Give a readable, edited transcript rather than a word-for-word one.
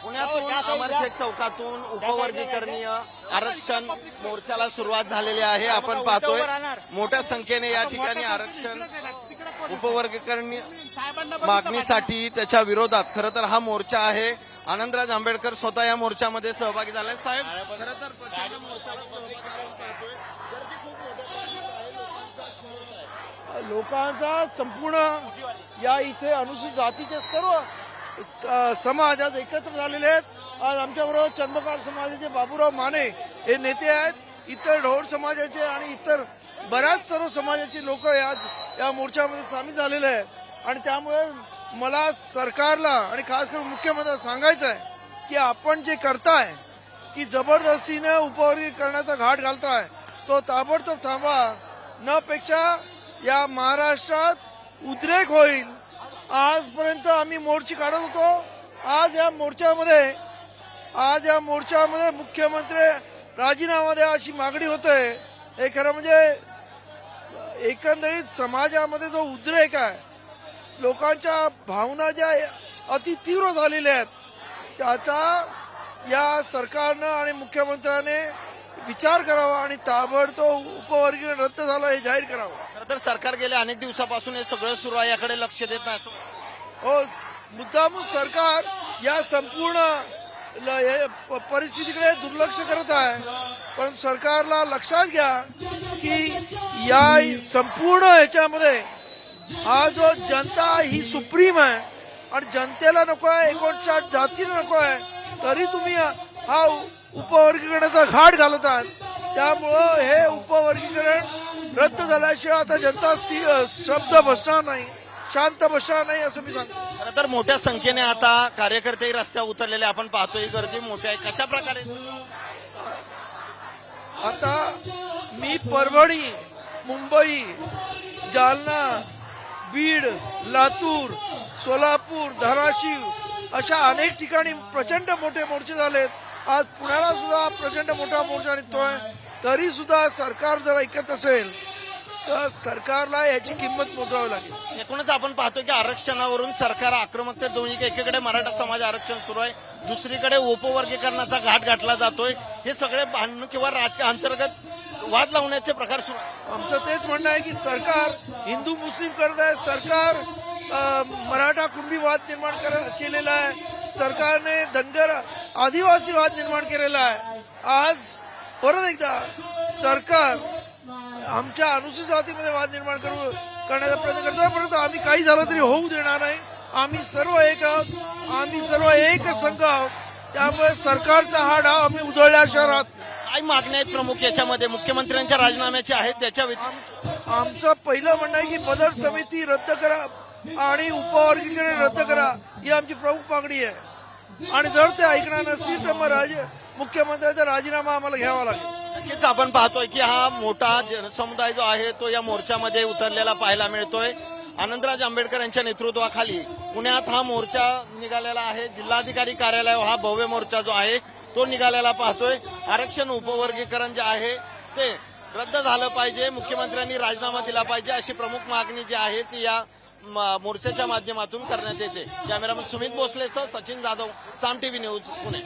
पुण्यातून अमरशेख चौकातून उपवर्गीकरणीय आरक्षण मोर्चाला सुरुवात झालेली आहे। आपण पाहतोय मोठ्या संख्येने या ठिकाणी आरक्षण उपवर्गीकरणीय मागणीसाठी त्याच्या विरोधात खरं तर हा मोर्चा आहे। आनंदराज आंबेडकर स्वतः या मोर्चामध्ये सहभागी झाले। साहेब, खरं तर प्रचंड मोर्चाला सहभागी आपण पाहतोय, गर्दी खूप मोठ्या प्रमाणात आहे, लोकांचा जल्लोष आहे। लोकांचा संपूर्ण या इथे अनुसूचित जातीचे सर्व समाज आज एकत्र झालेले आहेत। आज आमच्याबरोबर चर्मकार समाजाचे बाबूराव माने हे नेते आहेत, इतर ढोर समाजाचे आणि इतर बऱ्याच सर्व समाजाचे लोक आज या मोर्चामध्ये सामील झालेले आहेत। आणि त्यामुळे मला सरकारला आणि खास करून मुख्यमंत्र्यांना सांगायचं आहे की आपण जे करताय की जबरदस्तीने उपवर्गीकरणाचा घाट घालताय तो ताबडतोब थांबवा, न पेक्षा या महाराष्ट्रात उद्रेक होईल। आजपर्यंत आम्ही मोर्चे काढत होतो, आज या मोर्चामध्ये मुख्यमंत्री राजीनामा द्या अशी मागणी होते। हे खरं म्हणजे एकंदरीत समाजामध्ये जो उद्रेक आहे, लोकांच्या भावना ज्या अति तीव्र झालेल्या आहेत, त्याचा या सरकारनं आणि मुख्यमंत्र्याने विचार करावा आणि ताबडतोब उपवर्गीकरण रद्द झालं हे जाहीर करावं। खरं तर सरकार गेल्या अनेक दिवसापासून हे सगळं सुरू आहे, याकडे लक्ष देत नाही असं हो, मुद्दामून सरकार या संपूर्ण परिस्थितीकडे दुर्लक्ष करत आहे। पण सरकारला लक्षात घ्या की या संपूर्ण ह्याच्यामध्ये हा जो जनता ही सुप्रीम आहे आणि जनतेला नको आहे, 59 जातीला नको आहे, तरी तुम्ही हा उपवर्गीकरणाचा घाट घालत आहात। त्यामुळं हे उपवर्गीकरण रद्द झाल्याशिवाय आता जनता शब्द बसणार नाही, शांत बसणार नाही असं मी सांगतो। खरं तर मोठ्या संख्येने आता कार्यकर्ते रस्त्यावर उतरलेले आपण पाहतोय, गर्दी मोठी आहे। कशा प्रकारे आता मी परभणी, मुंबई, जालना, बीड, लातूर, सोलापूर, धाराशिव अशा अनेक ठिकाणी प्रचंड मोठे मोर्चे झालेत। आज पुण्याला सुद्धा प्रचंड मोठा मोर्चा निघतोय, तरी सुद्धा सरकार जर ऐकत असेल तर सरकारला याची किंमत मोजावी लागेल। एकूणच आपण पाहतोय की आरक्षणावरून सरकार आक्रमक, दोन्ही एकीकडे मराठा समाज आरक्षण सुरू आहे, दुसरीकडे उपवर्गीकरणाचा घाट घातला जातोय। हे सगळे भांडण किंवा राजकीय अंतर्गत वाद लावण्याचे प्रकार सुरू आहे। आमचं तेच म्हणणं आहे की सरकार हिंदू मुस्लिम करत आहे, सरकार मराठा कुणबी वाद निर्माण केलेला आहे, सरकारने धनगर आदिवासी वाद निर्माण केलेला आहे। आज परत एकदा सरकार आमच्या अनुसूचित जातीमध्ये वाद निर्माण करण्याचा प्रयत्न करतोय, परंतु आम्ही काही झालं तरी होऊ देणार नाही। आम्ही सर्व एक आहोत, आम्ही सर्व एक संघ आहोत, त्यामुळे सरकारचा हा डाव आम्ही उधळल्याशिवाय राहत नाही। काय मागण्या आहेत प्रमुख याच्यामध्ये? मुख्यमंत्र्यांच्या राजीनाम्याचे आहेत, त्याच्या आमचं पहिलं म्हणणं आहे की बदल समिती रद्द करा आणि उपवर्गीकरण रद्द करा, ही आमची प्रमुख मागणी आहे। आणि जर ते ऐकणार नसतील तर मग मुख्यमंत्र्यांचा राजीनामा आम्हाला घ्यावा लागेल। नक्कीच आपण पाहतोय की हा मोठा जनसमुदाय जो आहे तो या मोर्चामध्ये उतरलेला पाहायला मिळतोय। आनंदराज आंबेडकर यांच्या नेतृत्वाखाली पुण्यात हा मोर्चा निघालेला आहे। जिल्हाधिकारी कार्यालयावर हा भव्य मोर्चा जो आहे तो निघालेला पाहतोय। आरक्षण उपवर्गीकरण जे आहे ते रद्द झालं पाहिजे, मुख्यमंत्र्यांनी राजीनामा दिला पाहिजे, अशी प्रमुख मागणी जी आहे ती या मोर्चाच्या माध्यमातून करण्यात येते। कॅमेरामन सुमित भोसलेसह सचिन जाधव, साम टीव्ही न्यूज, पुणे।